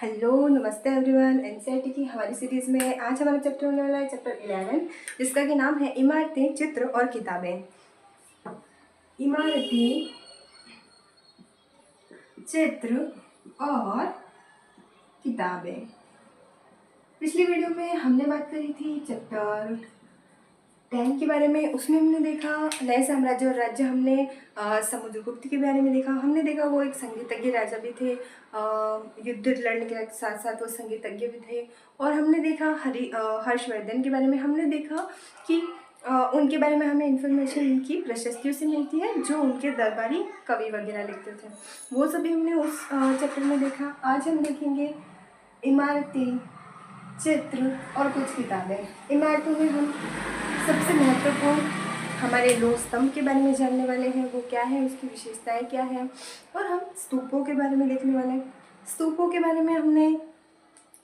Hello नमस्ते everyone. NCERT की हमारी सीरीज़ में आज हमारा चैप्टर होने वाला है चैप्टर 11, जिसका कि नाम है इमारतें, चित्र और किताबें। इमारतें, चित्र और किताबें। पिछली वीडियो में हमने बात करी थी चैप्टर 10 के बारे में। उसमें हमने देखा नए साम्राज्य और राज्य। हमने समुद्रगुप्त के बारे में देखा। हमने देखा वो एक संगीतज्ञ राजा भी थे, युद्ध लड़ने के साथ साथ वो संगीतज्ञ भी थे। और हमने देखा हर्षवर्धन के बारे में। हमने देखा कि उनके बारे में हमें इन्फॉर्मेशन उनकी प्रशस्तियों से मिलती है, जो उनके दरबारी कवि वगैरह लिखते थे। वो सभी हमने उस चैप्टर में देखा। आज हम देखेंगे इमारतें, चित्र और कुछ किताबें। इमारतों में हम सबसे महत्वपूर्ण हमारे लोह स्तंभ के बारे में जानने वाले हैं, वो क्या है, उसकी विशेषताएं क्या है। और हम स्तूपों के बारे में देखने वाले हैं। स्तूपों के बारे में हमने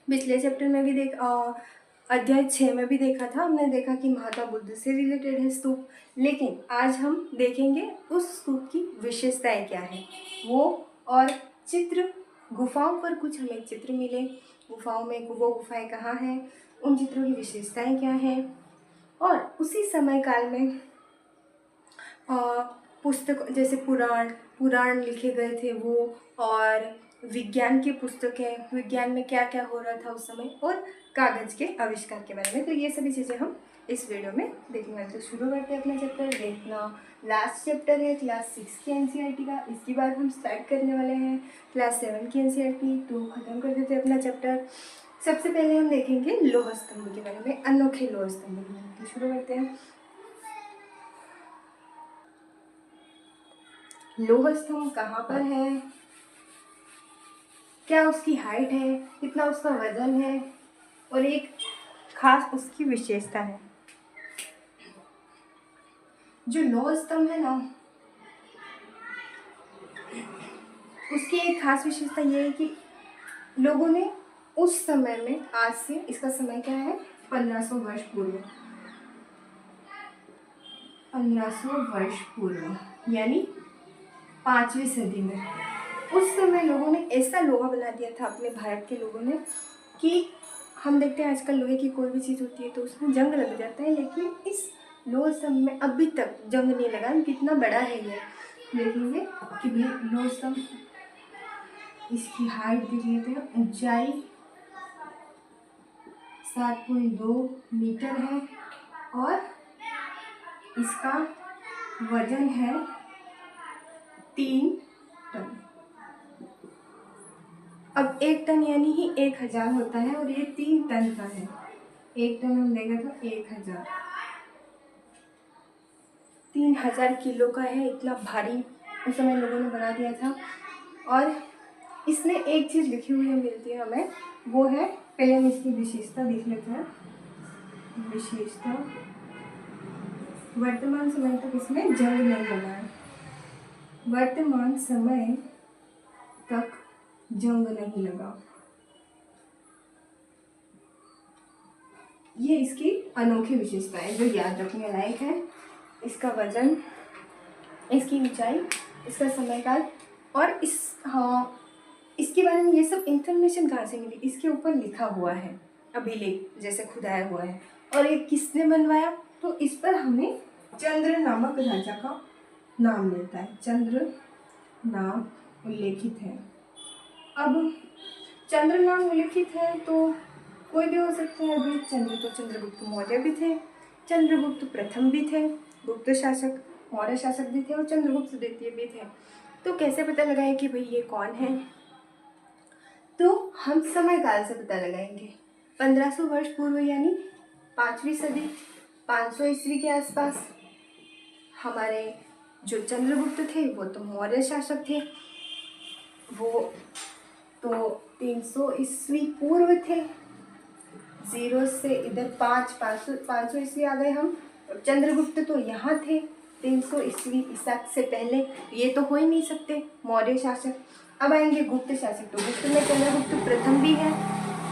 पिछले चैप्टर में भी अध्याय 6 में भी देखा था। हमने देखा कि महात्मा बुद्ध से रिलेटेड है स्तूप, लेकिन आज हम देखेंगे उस स्तूप की विशेषताएं क्या है वो। और चित्र, गुफाओं पर कुछ हमें चित्र मिले, गुफाओं में वो गुफाएं कहाँ हैं, उन चित्रों की विशेषताएं क्या हैं। और उसी समय काल में पुस्तक जैसे पुराण लिखे गए थे वो, और विज्ञान की पुस्तकें, विज्ञान में क्या क्या हो रहा था उस समय, और कागज़ के आविष्कार के बारे में। तो ये सभी चीज़ें हम इस वीडियो में देखने वाले। तो शुरू करते हैं अपना चैप्टर। देखना लास्ट चैप्टर है क्लास 6 की एनसीईआरटी का। इसके बाद हम स्टार्ट करने वाले हैं क्लास 7 की एनसीईआरटी। तो ख़त्म कर देते हैं अपना चैप्टर। सबसे पहले हम देखेंगे लोह स्तंभ के बारे में, अनोखे लोह स्तंभ के बारे में। तो शुरू करते हैं। लोह स्तंभ कहाँ पर है, क्या उसकी हाइट है, कितना उसका वजन है, और एक खास उसकी विशेषता है। जो लोह स्तंभ है ना, उसकी एक खास विशेषता ये है कि लोगों ने उस समय में, आज से इसका समय क्या है, 1500 वर्ष पूर्व, 1500 वर्ष पूर्व यानी 5वीं सदी में, उस समय लोगों ने ऐसा लोहा बना दिया था अपने भारत के लोगों ने कि हम देखते हैं आजकल लोहे की कोई भी चीज़ होती है तो उसमें जंग लग जाता है, लेकिन इस लोह स्तंभ में अभी तक जंग नहीं लगा। कितना बड़ा है ये देखेंगे कि भाई लोह स्तंभ, इसकी हाइट देख लेते हैं। ऊंचाई 7.2 मीटर है और इसका वजन है 3 टन। अब 1 टन यानी ही 1000 होता है, और ये 3 टन का है। 1 टन हम लेंगे तो 1000, 3000 किलो का है। इतना भारी उस समय लोगों ने बना दिया था। और इसमें एक चीज़ लिखी हुई मिलती है हमें, वो है, पहले हम इसकी विशेषता देख लेते हैं। विशेषता, वर्तमान समय तक इसमें जंग नहीं लगा है। वर्तमान समय तक जंग नहीं लगा, ये इसकी अनोखी विशेषता है जो याद रखने लायक है। इसका वजन, इसकी ऊंचाई, इसका समयकाल, और इसके बारे में ये सब इंफॉर्मेशन कहाँ से मिली, इसके ऊपर लिखा हुआ है, अभिलेख जैसे खुदाया हुआ है। और ये किसने बनवाया, तो इस पर हमें चंद्र नामक राजा का नाम मिलता है। चंद्र नाम उल्लेखित है। अब चंद्र नाम उल्लेखित है तो कोई भी हो सकता है। अभी चंद्रगुप्त मौर्य भी थे, चंद्रगुप्त प्रथम भी थे, गुप्त शासक, मौर्य शासक भी थे, और चंद्रगुप्त द्वितीय भी थे। तो कैसे पता लगाए कि भाई ये कौन है, तो हम समय काल से पता लगाएंगे। 1500 वर्ष पूर्व यानी 5वीं सदी, 500 ईस्वी के आसपास। हमारे जो चंद्रगुप्त थे वो तो मौर्य शासक थे, वो तो 300 ईस्वी पूर्व थे। 0 से इधर 500 ईस्वी आ गए हम। और चंद्रगुप्त तो यहाँ थे 300 ईस्वी ईसा से पहले, ये तो हो ही नहीं सकते मौर्य शासक। अब आएंगे गुप्त शासक। तो गुप्त में चंद्रगुप्त प्रथम भी है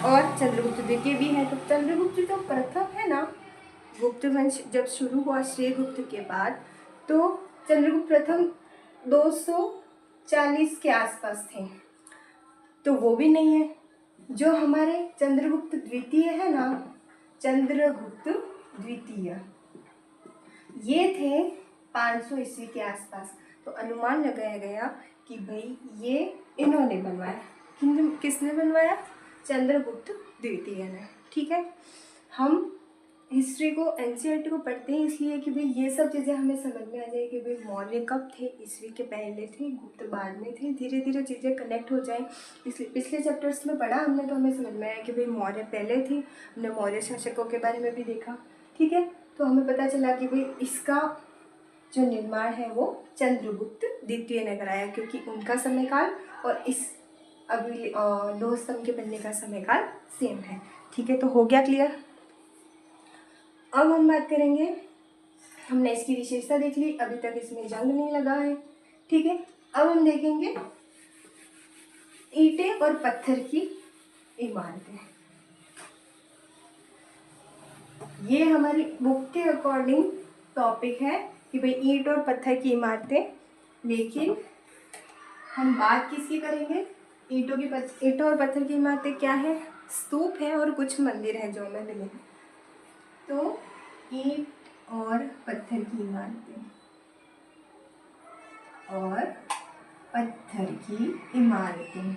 और चंद्रगुप्त द्वितीय भी है। तो चंद्रगुप्त जो प्रथम है ना, गुप्त वंश जब शुरू हुआ श्रीगुप्त के बाद, तो चंद्रगुप्त प्रथम 240 के आसपास थे, तो वो भी नहीं है। जो हमारे चंद्रगुप्त द्वितीय है ना, चंद्रगुप्त द्वितीय, ये थे 500 ईस्वी के आसपास। तो अनुमान लगाया गया कि भाई ये इन्होंने बनवाया। किसने बनवाया? चंद्रगुप्त द्वितीय ने। ठीक है, हम हिस्ट्री को, एनसीईआरटी को पढ़ते हैं इसलिए कि भाई ये सब चीज़ें हमें समझ में आ जाए कि भाई मौर्य कब थे, ईस्वी के पहले थे, गुप्त बाद में थे, धीरे धीरे चीज़ें कनेक्ट हो जाएं। इसलिए पिछले चैप्टर्स में पढ़ा हमने, तो हमें समझ में आया कि भाई मौर्य पहले थी, हमने मौर्य शासकों के बारे में भी देखा। ठीक है, तो हमें पता चला कि भाई इसका जो निर्माण है वो चंद्रगुप्त द्वितीय ने कराया, क्योंकि उनका समयकाल और इस अभी लौह स्तंभ के बनने का समयकाल सेम है। ठीक है, तो हो गया क्लियर। अब हम बात करेंगे, हमने इसकी विशेषता देख ली, अभी तक इसमें जंग नहीं लगा है। ठीक है, अब हम देखेंगे ईंटें और पत्थर की इमारतें। ये हमारी बुक के अकॉर्डिंग टॉपिक है कि भाई ईंट और पत्थर की इमारतें, लेकिन हम बात किसकी करेंगे? ईंटों और पत्थर की इमारतें क्या है? स्तूप है और कुछ मंदिर हैं जो हमें मिले हैं। तो ईंट और पत्थर की इमारतें और पत्थर की इमारतें।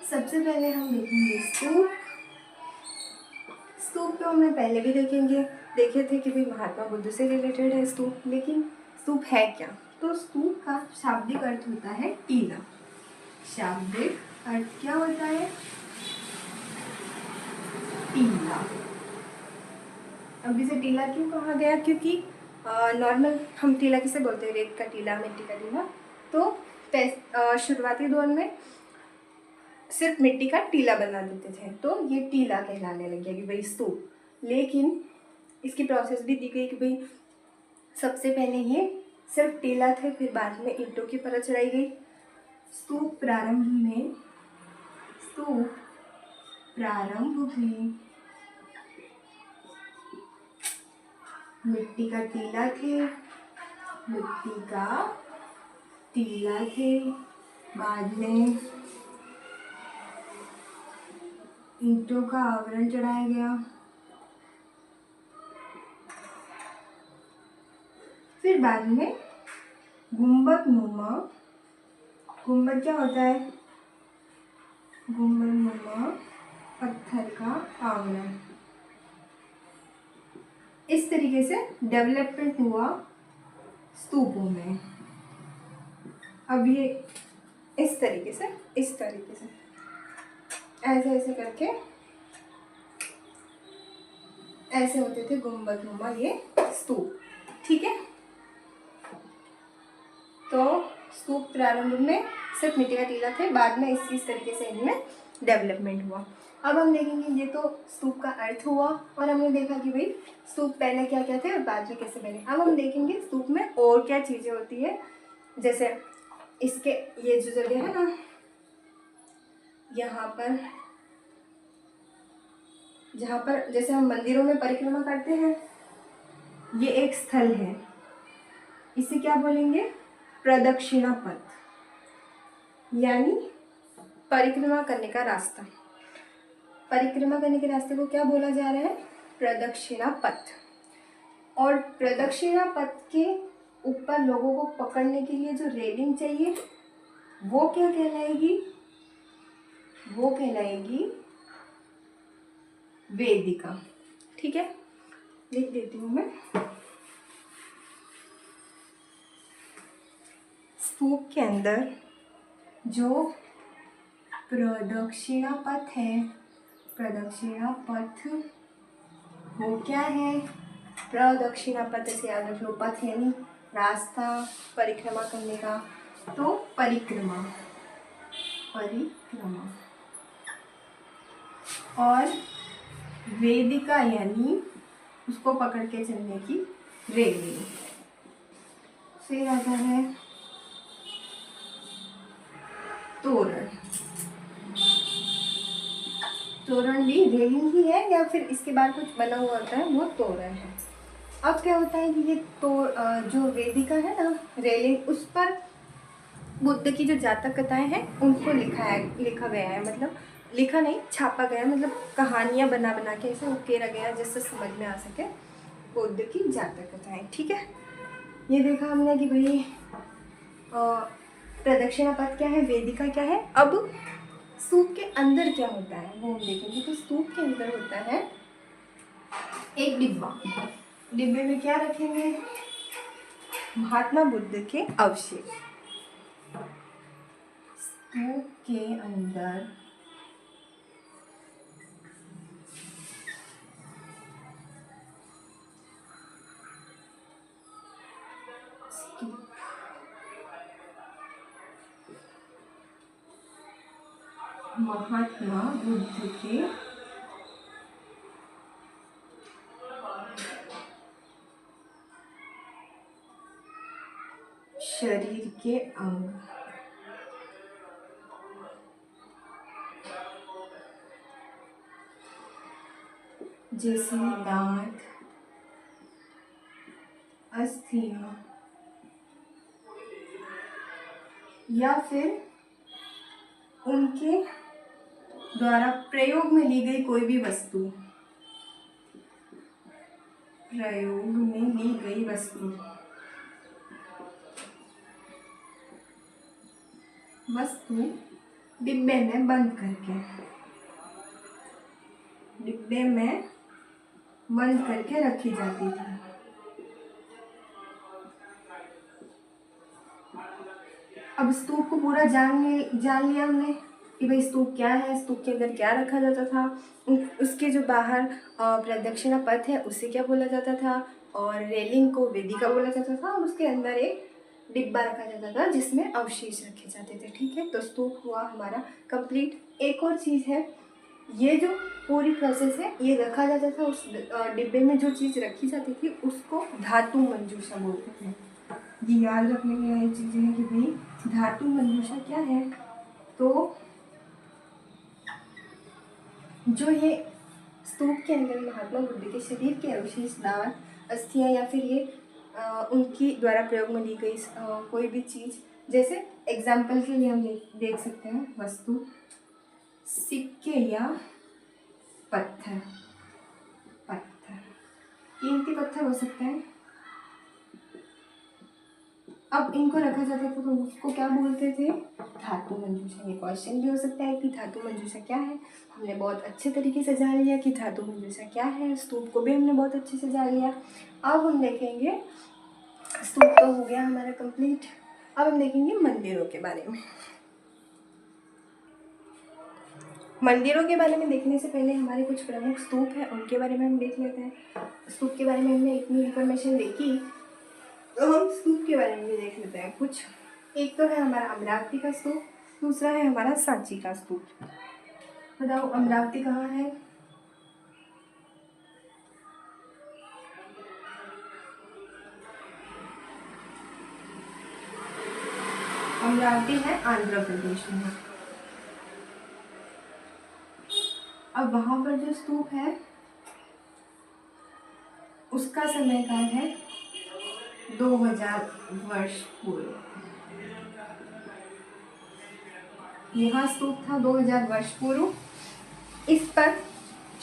सबसे पहले हम देखेंगे स्तूप। स्तूप तो हमने पहले भी देखे थे कि भाई महात्मा बुद्ध से रिलेटेड है स्तूप, लेकिन स्तूप है क्या? तो स्तूप का शाब्दिक अर्थ होता है टीला। शाब्दिक अर्थ क्या होता है? टीला। अब इसे टीला क्यों कहा गया? क्योंकि नॉर्मल हम टीला किसे बोलते हैं? रेत का टीला, मिट्टी का टीला। तो शुरुआती दौर में सिर्फ मिट्टी का टीला बना देते थे, तो ये टीला कहलाने लग गया कि भाई स्तूप। लेकिन इसकी प्रोसेस भी दी गई कि भाई सबसे पहले ये सिर्फ टीला थे, फिर बाद में ईंटों की परत चढ़ाई गई। स्तूप प्रारंभ में मिट्टी का टीला थे, बाद में ईंटों का आवरण चढ़ाया गया, फिर बाद में गुंबद क्या होता है? गुंबद पत्थर का आवरण। इस तरीके से डेवलपमेंट हुआ स्तूपों में। अब ये इस तरीके से ऐसे करके ऐसे होते थे गुंबदनुमा ये स्तूप। ठीक है, तो स्तूप प्रारंभ में सिर्फ मिट्टी का टीला थे, बाद में इस तरीके से इनमें डेवलपमेंट हुआ। अब हम देखेंगे, ये तो स्तूप का अर्थ हुआ और हमने देखा कि भाई स्तूप पहले क्या क्या थे और बाद में कैसे बने। अब हम देखेंगे स्तूप में और क्या चीज़ें होती है। जैसे इसके ये जो जगह है ना, यहाँ पर जहाँ पर जैसे हम मंदिरों में परिक्रमा करते हैं, ये एक स्थल है, इसे क्या बोलेंगे? प्रदक्षिणा पथ, यानी परिक्रमा करने का रास्ता। परिक्रमा करने के रास्ते को क्या बोला जा रहा है? प्रदक्षिणा पथ। और प्रदक्षिणा पथ के ऊपर लोगों को पकड़ने के लिए जो रेलिंग चाहिए, वो क्या कहलाएगी? वो कहलाएगी वेदिका। ठीक है, लिख देती हूँ मैं। स्तूप के अंदर जो प्रदक्षिणा पथ है, प्रदक्षिणा पथ वो क्या है? प्रदक्षिणा पथ से याद रख लो, पथ यानी रास्ता परिक्रमा करने का, तो परिक्रमा और वेदिका यानी उसको पकड़ के चलने की रेलिंग। फिर आता है तोरण। तोरण भी रेलिंग ही है या फिर इसके बाद कुछ बना हुआ होता है, वो तोरण है। अब क्या होता है कि ये जो वेदिका है ना, रेलिंग, उस पर बुद्ध की जो जातक कथाएं हैं उनको लिखा गया है, मतलब लिखा नहीं, छापा गया, मतलब कहानियाँ बना बना के ऐसे उकेरा गया जिससे समझ में आ सके बुद्ध की जातक कथाएं। ठीक है, ये देखा हमने कि भाई प्रदक्षिणा पथ क्या है, वेदिका क्या है। अब स्तूप के अंदर क्या होता है वो हम देखेंगे। तो स्तूप के अंदर होता है एक डिब्बा। डिब्बे में क्या रखेंगे, महात्मा बुद्ध के अवशेष। स्तूप के अंदर महात्मा बुद्ध के शरीर के अंग, जैसे दांत, अस्थियां या फिर उनके द्वारा प्रयोग में ली गई कोई भी वस्तु, प्रयोग में ली गई वस्तु डिब्बे में बंद करके, डिब्बे में बंद करके रखी जाती थी। अब स्तूप को पूरा जान लिया हमने कि भाई स्तूप क्या है, स्तूप के अंदर क्या रखा जाता था, उसके जो बाहर प्रदक्षिणा पथ है उसे क्या बोला जाता था, और रेलिंग को वेदिका बोला जाता था, और उसके अंदर एक डिब्बा रखा जाता था जिसमें अवशेष रखे जाते थे। ठीक है, तो स्तूप हुआ हमारा कंप्लीट। एक और चीज़ है, ये जो पूरी प्रोसेस है ये रखा जाता था, उस डिब्बे में जो चीज़ रखी जाती थी उसको धातु मंजूषा बोलते थे। ये याद रखने की ये चीज़ें हैं कि भाई धातु मंजूषा क्या है। तो जो ये स्तूप के अंदर महात्मा बुद्ध के शरीर के अवशेष, दांत, अस्थियां या फिर ये उनकी द्वारा प्रयोग में ली गई कोई भी चीज़, जैसे एग्जाम्पल के लिए हम देख सकते हैं वस्तु, सिक्के या पत्थर, कीमती पत्थर हो सकते हैं। अब इनको रखा जाता था तो उसको क्या बोलते थे, धातु मंजूषा। ये क्वेश्चन भी हो सकता है कि धातु मंजूषा क्या है। हमने बहुत अच्छे तरीके से जान लिया कि धातु मंजूषा क्या है, स्तूप को भी हमने बहुत अच्छे से जान लिया। अब हम देखेंगे, स्तूप तो हो गया हमारा कंप्लीट, अब हम देखेंगे मंदिरों के बारे में। मंदिरों के बारे में देखने से पहले हमारे कुछ प्रमुख स्तूप हैं उनके बारे में हम देख लेते हैं। स्तूप के बारे में हमने इतनी इन्फॉर्मेशन देखी, तो हम स्तूप के बारे में भी देख लेते हैं कुछ। एक तो है हमारा अमरावती का स्तूप, दूसरा है हमारा सांची का स्तूप। बताओ अमरावती कहाँ है? अमरावती है आंध्र प्रदेश में। अब वहाँ पर जो स्तूप है उसका समयकाल है 2000 वर्ष पूर्व। यहाँ स्तूप था 2000 वर्ष पूर्व। इस पर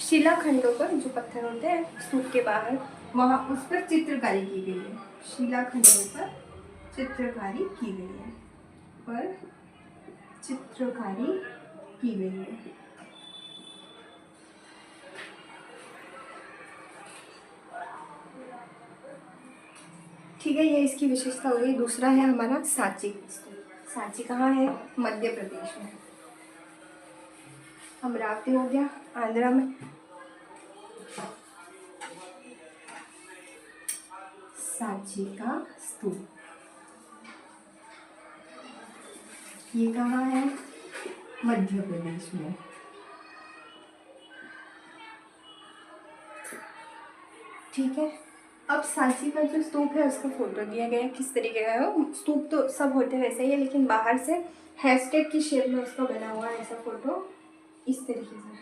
शिलाखंडों पर, जो पत्थर होते हैं स्तूप के बाहर, वहाँ उस पर चित्रकारी की गई है। शिलाखंडों पर चित्रकारी की गई है, पर चित्रकारी की गई है। ठीक है, ये इसकी विशेषता हो गई। दूसरा है हमारा सांची स्तूप। सांची कहाँ है? मध्य प्रदेश में। अमरावती हो गया आंध्रा में, सांची का स्तूप ये कहाँ है? मध्य प्रदेश में। ठीक है, अब सांची का जो स्तूप है उसका फोटो दिया गया है, किस तरीके का है वो। स्तूप तो सब होते वैसे ही है, लेकिन बाहर से हैशटैग की शेप में उसका बना हुआ है ऐसा फोटो, इस तरीके से।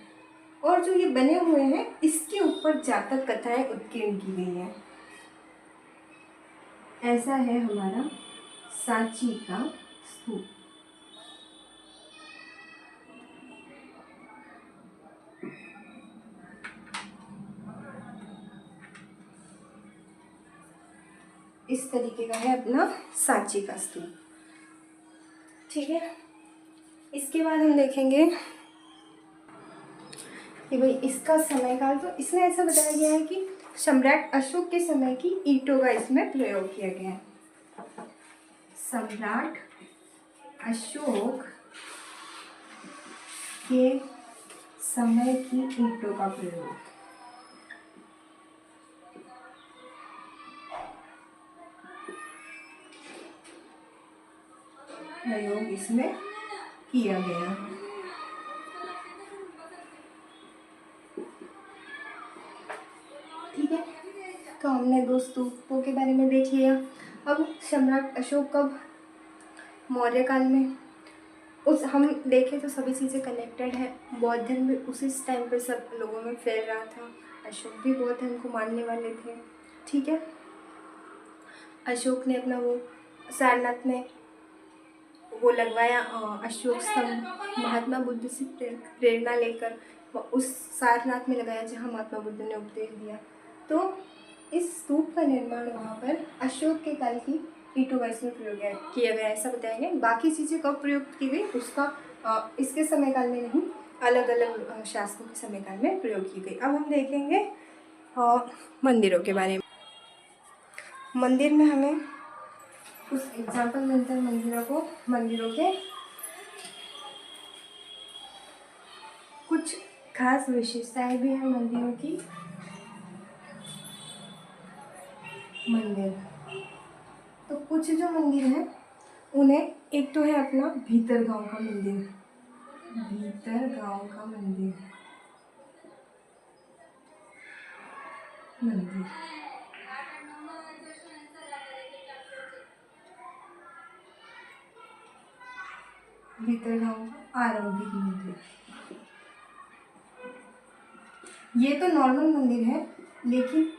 और जो ये बने हुए हैं इसके ऊपर जातक कथाएं उत्कीर्ण की गई हैं। ऐसा है हमारा सांची का स्तूप। इस तरीके का है अपना सांची का स्तूप। ठीक है, इसके बाद हम देखेंगे कि भाई इसका समय काल, तो इसमें ऐसा बताया गया है कि सम्राट अशोक के समय की ईंटों का इसमें प्रयोग किया गया है। सम्राट अशोक के समय की ईंटों का प्रयोग इसमें किया गया। ठीक है, तो हमने दो स्तूपों के बारे में देख लिया। अब सम्राट अशोक कब, मौर्य काल में। उस हम देखें तो सभी चीज़ें कनेक्टेड है। बौद्ध धर्म भी उसी टाइम पे सब लोगों में फैल रहा था। अशोक भी बौद्ध धर्म को मानने वाले थे। ठीक है, अशोक ने अपना वो सारनाथ में वो लगवाया अशोक स्तंभ, महात्मा बुद्ध से प्रेरणा लेकर उस सारनाथ में लगाया जहाँ महात्मा बुद्ध ने उपदेश दिया। तो इस स्तूप का निर्माण वहाँ पर अशोक के काल की ईंटों का इसमें प्रयोग किया गया, ऐसा बताया गया। बाकी चीज़ें कब प्रयोग की गई उसका इसके समय काल में नहीं, अलग अलग शासकों के समय काल में प्रयोग की गई। अब हम देखेंगे मंदिरों के बारे में। मंदिर में हमें कुछ एग्जाम्पल मिलते हैं मंदिरों के कुछ खास विशेषताएं भी हैं मंदिरों की। मंदिर तो कुछ जो मंदिर हैं उन्हें, एक तो है अपना भीतर गांव का मंदिर, भीतर गांव का मंदिर भीतर गांव का आरंभिक मंदिर। ये तो नॉर्मल मंदिर है, लेकिन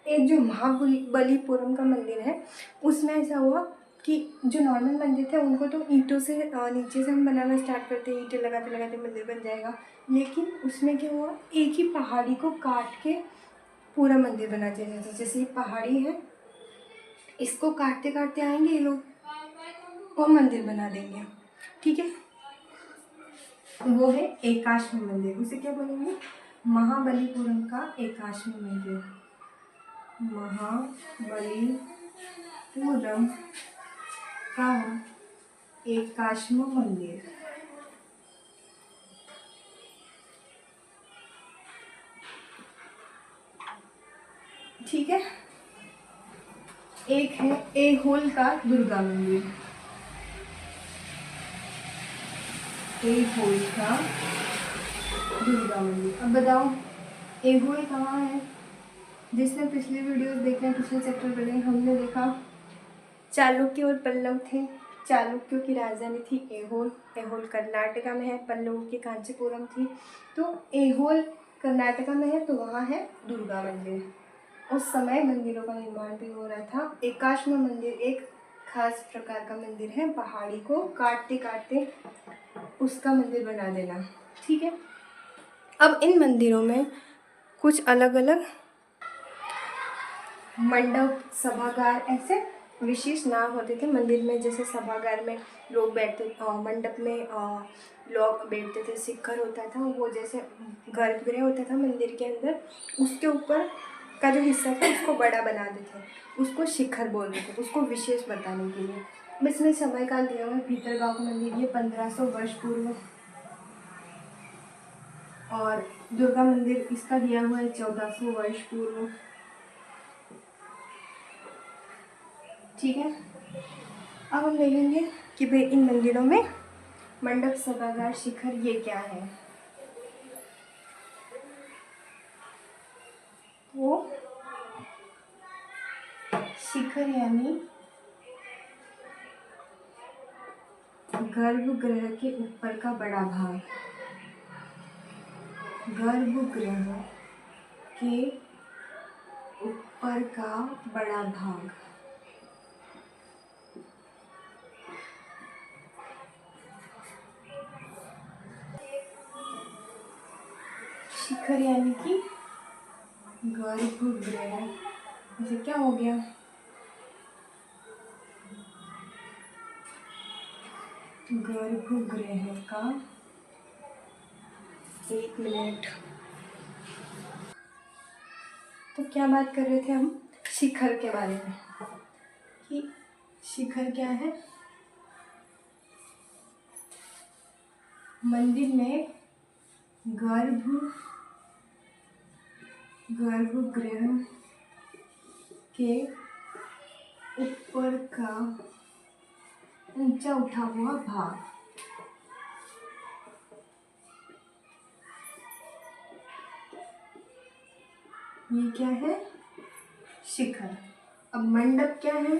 एक जो महाबलीपुरम का मंदिर है उसमें ऐसा हुआ कि जो नॉर्मल मंदिर थे उनको तो ईंटों से नीचे से हम बनाना स्टार्ट करते, ईंटें लगाते लगाते मंदिर बन जाएगा। लेकिन उसमें क्या हुआ, एक ही पहाड़ी को काट के पूरा मंदिर बना दिया जाता है। जैसे ये पहाड़ी है, इसको काटते काटते आएंगे ये लोग और मंदिर बना देंगे। ठीक है, वो है एकाश्म मंदिर। उसे क्या बोलेंगे, महाबलीपुरम का एकाश्म मंदिर, महाबलीपुरम का एकाश्म मंदिर। ठीक है, एक है ऐहोल का दुर्गा मंदिर, ऐहोल का दुर्गा मंदिर। अब बताओ ऐहोल कहाँ है? जिसने पिछले वीडियोस देखे हैं, पिछले चैप्टर पढ़े, हमने देखा चालुक्य और पल्लव थे। चालुक्यों की राजधानी थी ऐहोल, ऐहोल कर्नाटका में है। पल्लवों की कांचीपुरम थी। तो ऐहोल कर्नाटका में है, तो वहाँ है दुर्गा मंदिर। उस समय मंदिरों का निर्माण भी हो रहा था। एकाश्म मंदिर एक खास प्रकार का मंदिर है, पहाड़ी को काटते काटते उसका मंदिर बना देना। ठीक है, अब इन मंदिरों में कुछ अलग अलग मंडप, सभागार, ऐसे विशेष नाम होते थे मंदिर में। जैसे सभागार में लोग बैठते, मंडप में लोग बैठते थे, शिखर होता था, वो जैसे गर्भगृह होता था मंदिर के अंदर, उसके ऊपर का जो हिस्सा था उसको बड़ा बना देते थे, उसको शिखर बोलते थे, उसको विशेष बताने के लिए। इसमें समय काल दिया हुआ है भीतर गाँव का मंदिर, ये 1500 वर्ष पूर्व, और दुर्गा मंदिर इसका दिया हुआ है 1400 वर्ष पूर्व। ठीक है, अब हम देखेंगे कि भाई इन मंदिरों में मंडप, सभागार, शिखर ये क्या है। वो शिखर यानी गर्भगृह के ऊपर का बड़ा भाग, गर्भगृह के ऊपर का बड़ा भाग। शिखर यानी कि गर्भगृह। जैसे क्या हो गया, गर्भगृह का, एक मिनट, तो क्या बात कर रहे थे हम, शिखर के बारे में, कि शिखर क्या है, मंदिर में गर्भगृह के ऊपर का ऊंचा उठा हुआ भाग, ये क्या है, शिखर। अब मंडप क्या है,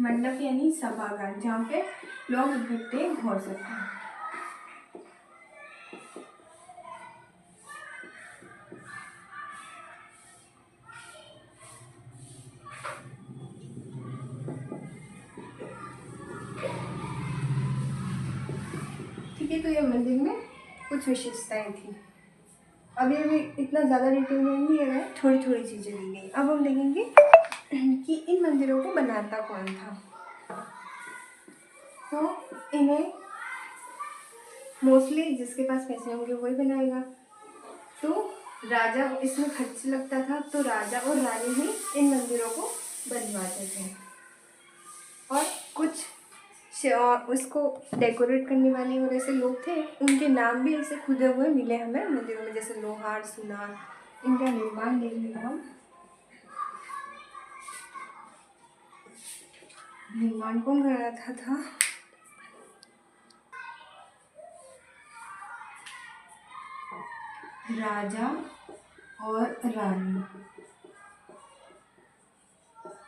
मंडप यानी सभागार, जहाँ पे लोग इकट्ठे हो सकते हैं। ठीक है, तो ये मंदिर में कुछ विशेषताएं थी। अभी इतना ज़्यादा डिटेल में नहीं दिया गया, थोड़ी थोड़ी चीज़ें दी गई। अब हम देखेंगे कि इन मंदिरों को बनाता कौन था। तो इन्हें मोस्टली जिसके पास पैसे होंगे वही बनाएगा। तो राजा, इसमें खर्च लगता था, तो राजा और रानी ही इन मंदिरों को बनवाते थे। और कुछ उसको डेकोरेट करने वाले और ऐसे लोग थे, उनके नाम भी ऐसे खुदे हुए मिले हमें मंदिरों में, जैसे लोहार, सुनार। इनका निर्माण देखेंगे हम। निर्माण कौन कर रहा था राजा और रानी।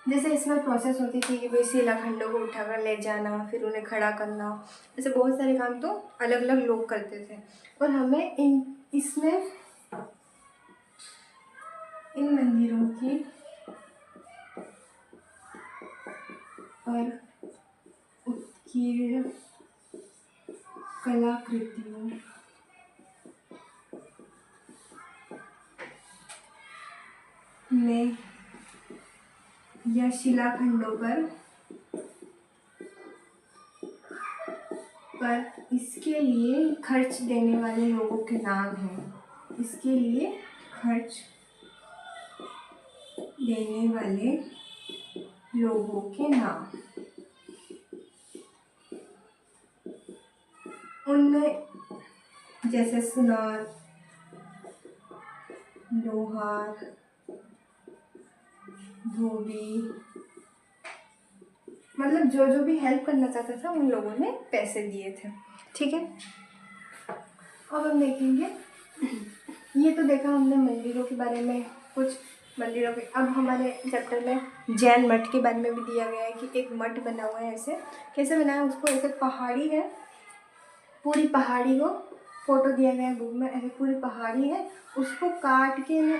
जैसे इसमें प्रोसेस होती थी कि भाई शिलाखंडों को उठाकर ले जाना, फिर उन्हें खड़ा करना, ऐसे बहुत सारे काम तो अलग अलग लोग करते थे। और हमें इसमें इन मंदिरों की और उत्कीर्ण कलाकृतियों में या शिलाखंडों पर इसके लिए खर्च देने वाले लोगों के नाम हैं। इसके लिए खर्च देने वाले लोगों के नाम, उनमें जैसे सुनार, लोहार, धोबी, मतलब जो जो भी हेल्प करना चाहता था उन लोगों ने पैसे दिए थे। ठीक है, अब हम देखेंगे, ये तो देखा हमने मंदिरों के बारे में, कुछ मंदिरों के। अब हमारे चैप्टर में जैन मठ के बारे में भी दिया गया है कि एक मठ बना हुआ है। ऐसे कैसे बना है, उसको ऐसे पहाड़ी है, पूरी पहाड़ी को फोटो दिया गया है बुक में। ऐसे पूरी पहाड़ी है, उसको काट के,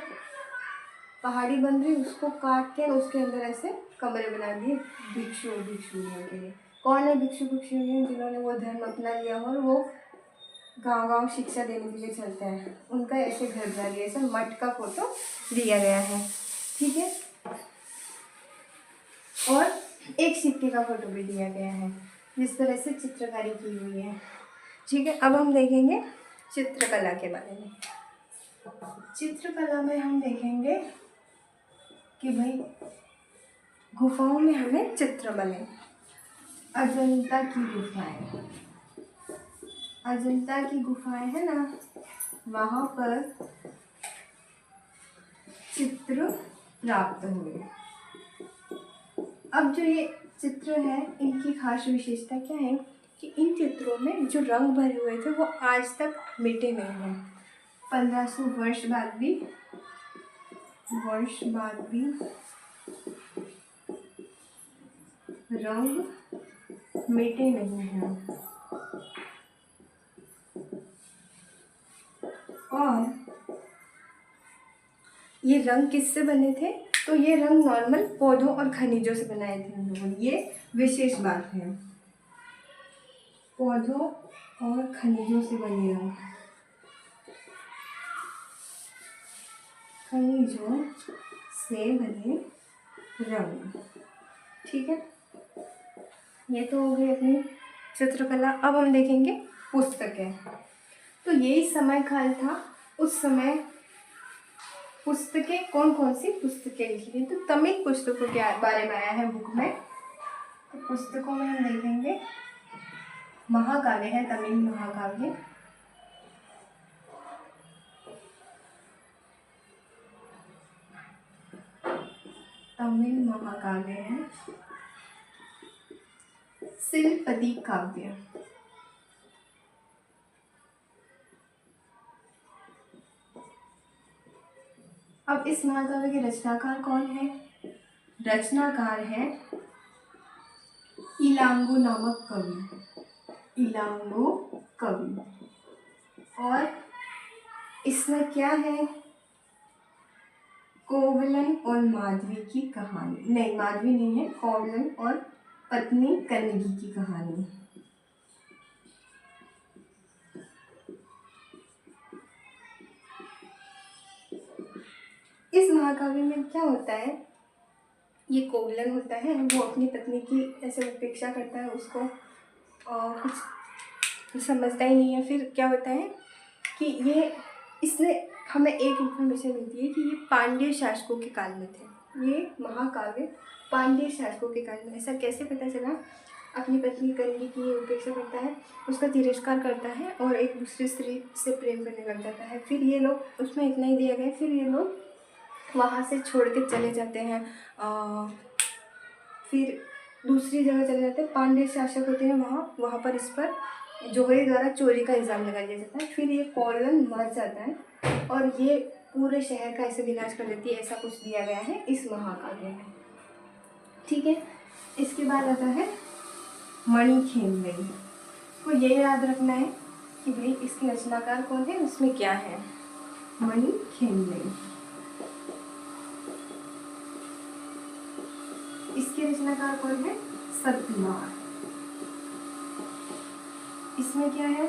पहाड़ी बन रही, उसको काट के उसके अंदर ऐसे कमरे बना दिए भिक्षुओं के लिए। कौन है भिक्षु जिन्होंने वो धर्म अपना लिया हो और वो गांव-गांव शिक्षा देने के लिए चलते हैं, उनका ऐसे घर बना दिया। ऐसे मठ का फोटो दिया गया है। ठीक है, और एक सिक्के का फोटो भी दिया गया है जिस तरह से चित्रकारी की हुई है। ठीक है, अब हम देखेंगे चित्रकला के बारे में। चित्रकला में हम देखेंगे कि भाई गुफाओं में हमें चित्र बने। अजंता की गुफाएं, अजंता की गुफाएं है ना, वहाँ पर चित्र प्राप्त हुए। अब जो ये चित्र है, इनकी खास विशेषता क्या है कि इन चित्रों में जो रंग भरे हुए थे वो आज तक मिटे नहीं हैं। 1500 वर्ष बाद भी रंग मिटे नहीं हैं। और ये रंग किससे बने थे, तो ये रंग नॉर्मल पौधों और खनिजों से बनाए थे हम लोगों ने। ये विशेष बात है, पौधों और खनिजों से बने रंग। कई जो से भरे रंग। ठीक है, ये तो हो गई अपनी चित्रकला। अब हम देखेंगे पुस्तकें। तो यही समय काल था, उस समय पुस्तकें कौन कौन सी पुस्तकें लिखी थी। तो तमिल पुस्तकों के बारे में आया है बुक में। तो पुस्तकों में हम देखेंगे महाकाव्य है, तमिल महाकाव्य। तमिल महाकाव्य है शिलपति काव्य। अब इस महाकाव्य के रचनाकार कौन है? रचनाकार है इलांगो नामक कवि, इलांगो कवि। और इसमें क्या है? कोवलन और माधवी की कहानी, नहीं माधवी नहीं है, कोवलन और पत्नी कन्नगी की कहानी। इस महाकाव्य में क्या होता है? ये कोवलन होता है, वो अपनी पत्नी की ऐसे उपेक्षा करता है, उसको कुछ समझता ही नहीं है। फिर क्या होता है कि ये इसने हमें एक इन्फॉर्मेशन मिलती है कि ये पांड्य शासकों के काल में थे। ये महाकाव्य पांड्य शासकों के काल में। ऐसा कैसे पता चला? अपनी पत्नी कन्नगी की उपेक्षा करता है, उसका तिरस्कार करता है और एक दूसरी स्त्री से प्रेम करने लग जाता है। फिर ये लोग, उसमें इतना ही दिया गया, फिर ये लोग वहाँ से छोड़ के चले जाते हैं, फिर दूसरी जगह चले जाते हैं। पांड्य शासक होते हैं वहाँ पर इस पर जोहरी द्वारा चोरी का इल्ज़ाम लगा दिया जाता है। फिर ये कोवलन मर जाता है और ये पूरे शहर का ऐसे विनाश कर देती है। ऐसा कुछ दिया गया है इस महाकाव्य में। ठीक है, इसके बाद आता है मणिखेंद्रई। तो ये याद रखना है कि भाई इसके रचनाकार कौन है, उसमें क्या है। मणिखेंद्रई, इसके रचनाकार कौन है? सतनार। इसमें क्या है?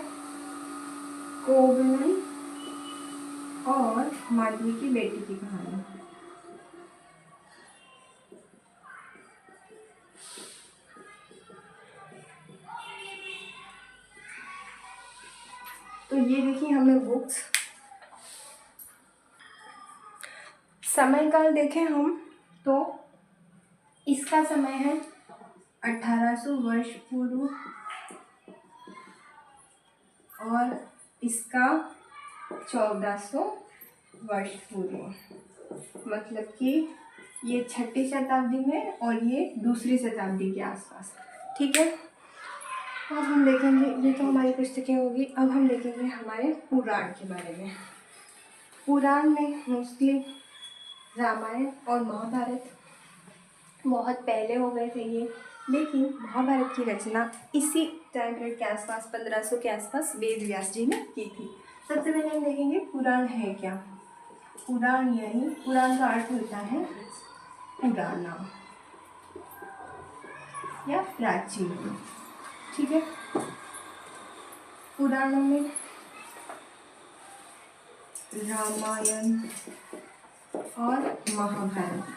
कोवलन और माधवी की बेटी की कहानी। तो ये देखिए हमें बुक्स। समय काल देखें हम तो इसका समय है 1800 वर्ष पूर्व और इसका 1400 वर्ष पूर्व। मतलब कि ये 6ठी शताब्दी में और ये 2री शताब्दी के आसपास। ठीक है, अब हम देखेंगे, ये तो हमारी पुस्तकें होगी। अब हम देखेंगे हमारे पुराण के बारे में। पुराण में मोस्टली रामायण और महाभारत बहुत पहले हो गए थे ये, लेकिन महाभारत की रचना इसी टाइम पीरियड के आसपास 1500 के आसपास वेद व्यास जी ने की थी। सबसे पहले हम देखेंगे पुराण है क्या। पुराण यानी, पुराण का अर्थ होता है पुराना या प्राचीन। ठीक है, पुराणों में रामायण और महाभारत,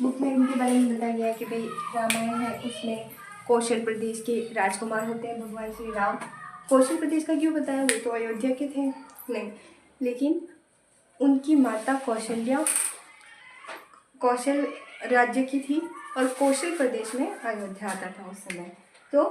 बुक में इनके बारे में बताया गया है कि भाई रामायण है, उसमें कौशल प्रदेश के राजकुमार होते हैं भगवान श्री राम। कौशल प्रदेश का क्यों बताया? वो तो अयोध्या के थे नहीं, लेकिन उनकी माता कौशल्या कौशल राज्य की थी और कौशल प्रदेश में अयोध्या आता था उस समय। तो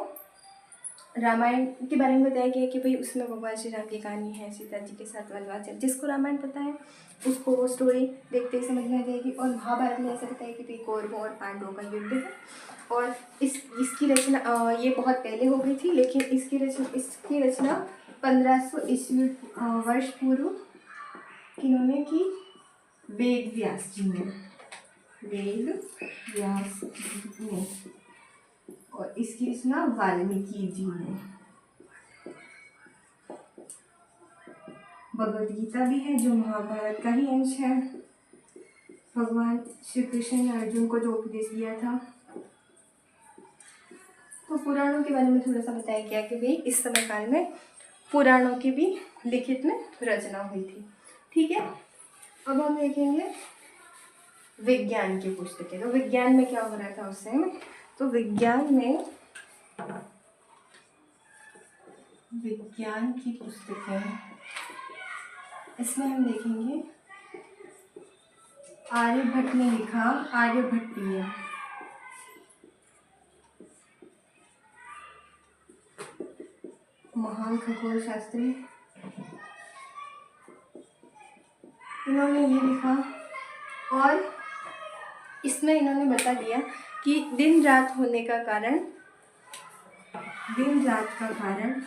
रामायण के बारे में बताया गया कि भाई उसमें भगवान श्री राम की कहानी है, सीता जी के साथ वनवास है। जिसको रामायण पता है उसको वो स्टोरी देखते ही समझ में आ जाएगी। और महाभारत में ऐसा बताया कि भाई कौरवों और पांडवों का युद्ध है और इसकी रचना ये बहुत पहले हो गई थी, लेकिन इसकी रचना 1500 ईस्वी वर्ष पूर्व किन्होंने की? वेद व्यास जी ने। वेद व्यास ने। और इसकी रचना वाल्मीकि जी ने। भगवद गीता भी है जो महाभारत का ही अंश है। भगवान श्री कृष्ण ने अर्जुन को जो उपदेश दिया था। तो पुराणों के बारे में थोड़ा सा बताया गया कि भाई इस समय काल में पुराणों की भी लिखित में रचना हुई थी। ठीक है, अब हम देखेंगे विज्ञान की पुस्तकें। तो विज्ञान में क्या हो रहा था उस समय, तो विज्ञान की पुस्तकें, इसमें हम देखेंगे आर्यभट्ट ने लिखा आर्यभट्टीय, महान खगोल शास्त्री, इन्होंने ये लिखा। और इसमें इन्होंने बता दिया कि दिन रात का कारण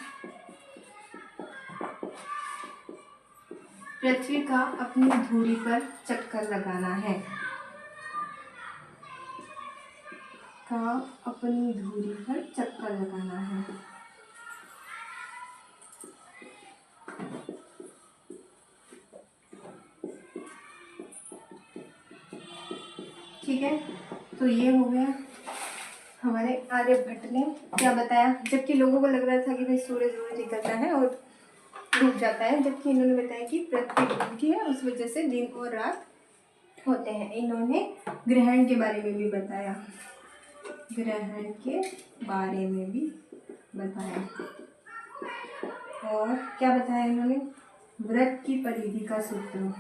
पृथ्वी का अपनी धुरी पर चक्कर लगाना है, अपनी धुरी पर चक्कर लगाना है। ठीक है, तो ये हो गया हमारे आर्यभट्ट ने क्या बताया, जबकि लोगों को लग रहा था कि भाई सूरज रोज निकलता है और डूब जाता है, जबकि इन्होंने बताया कि पृथ्वी घूमती है, उस वजह से दिन और रात होते हैं। इन्होंने ग्रहण के बारे में भी बताया, और क्या बताया इन्होंने, वृत्त की परिधि का सूत्र।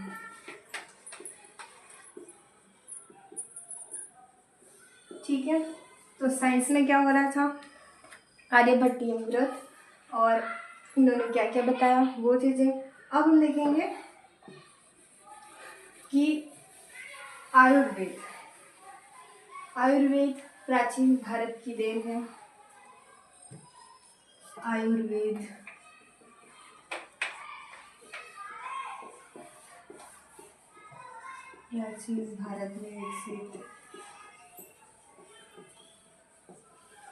ठीक है, तो साइंस में क्या हो रहा था, आर्यभट्टीय वृत्त, और इन्होंने क्या क्या बताया वो चीज़ें। अब हम देखेंगे कि आयुर्वेद प्राचीन भारत की देन है। आयुर्वेद प्राचीन भारत में विकसित।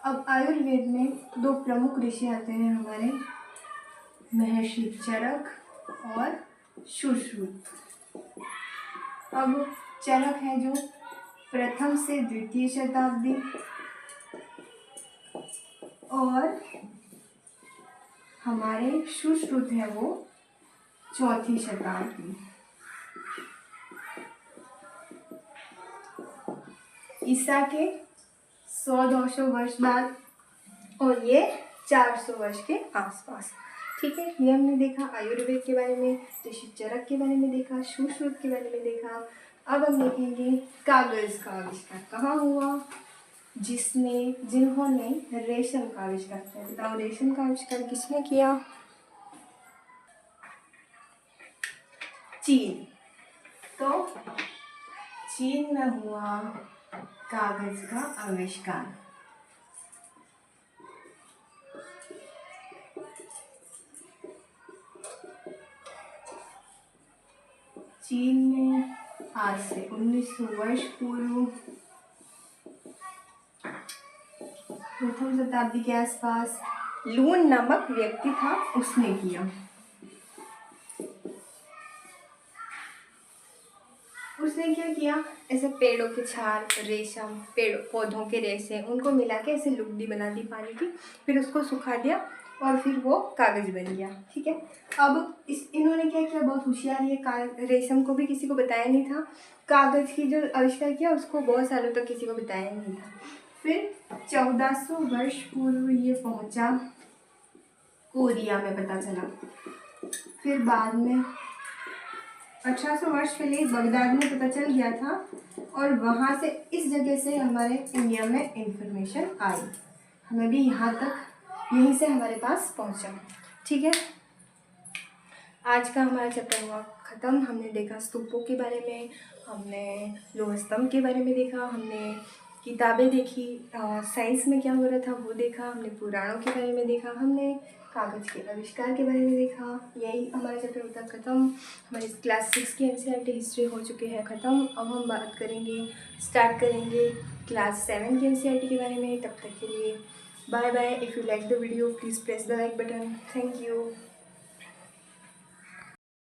अब आयुर्वेद में दो प्रमुख ऋषि आते हैं हमारे, महर्षि चरक और सुश्रुत। अब चरक है जो प्रथम से द्वितीय शताब्दी, और हमारे सुश्रुत है वो चौथी शताब्दी। ईसा के 100-200 वर्ष बाद, और ये 400 वर्ष के आसपास। ठीक है, ये हमने देखा आयुर्वेद के बारे में, ऋषि चरक के बारे में देखा, सुश्रुत के बारे में देखा। अब हम देखेंगे कागज का आविष्कार कहाँ हुआ, जिन्होंने रेशम का आविष्कार किया। बताओ रेशम का आविष्कार किसने किया, चीन। तो चीन में हुआ कागज का आविष्कार। चीन में आज से 1900 वर्ष पूर्व, प्रथम शताब्दी के आसपास, लून नामक व्यक्ति था, उसने किया। उसने क्या किया, ऐसे पेड़ों के छाल, रेशम, पेड़ पौधों के रेशे, उनको मिला के ऐसे लुगदी बना दी पानी की, फिर उसको सुखा दिया और फिर वो कागज बन गया। ठीक है, अब इन्होंने क्या किया, बहुत होशियार, ये रेशम को भी किसी को बताया नहीं था, कागज की जो आविष्कार किया उसको बहुत सालों तक किसी को बताया नहीं था। फिर 1400 वर्ष पूर्व ये पहुंचा कोरिया में, पता चला। फिर बाद में 1800 वर्ष पहले बगदाद में पता चल गया था, और वहाँ से इस जगह से हमारे इंडिया में इंफॉर्मेशन आई, हमें भी यहाँ तक, यहीं से हमारे पास पहुँचा। ठीक है, आज का हमारा चैप्टर हुआ ख़त्म। हमने देखा स्तूपों के बारे में, हमने लोह स्तंभ के बारे में देखा, हमने किताबें देखी, साइंस में क्या हो रहा था वो देखा, हमने पुराणों के बारे में देखा, हमने कागज़ के आविष्कार के बारे में देखा। यही हमारा चैप्टर होता ख़त्म। हमारी क्लास 6 की एनसीईआरटी हिस्ट्री हो चुकी है ख़त्म। अब हम बात करेंगे, स्टार्ट करेंगे क्लास 7 की एनसीईआरटी के बारे में। तब तक के लिए bye bye. If you like the video please press the like button. Thank you.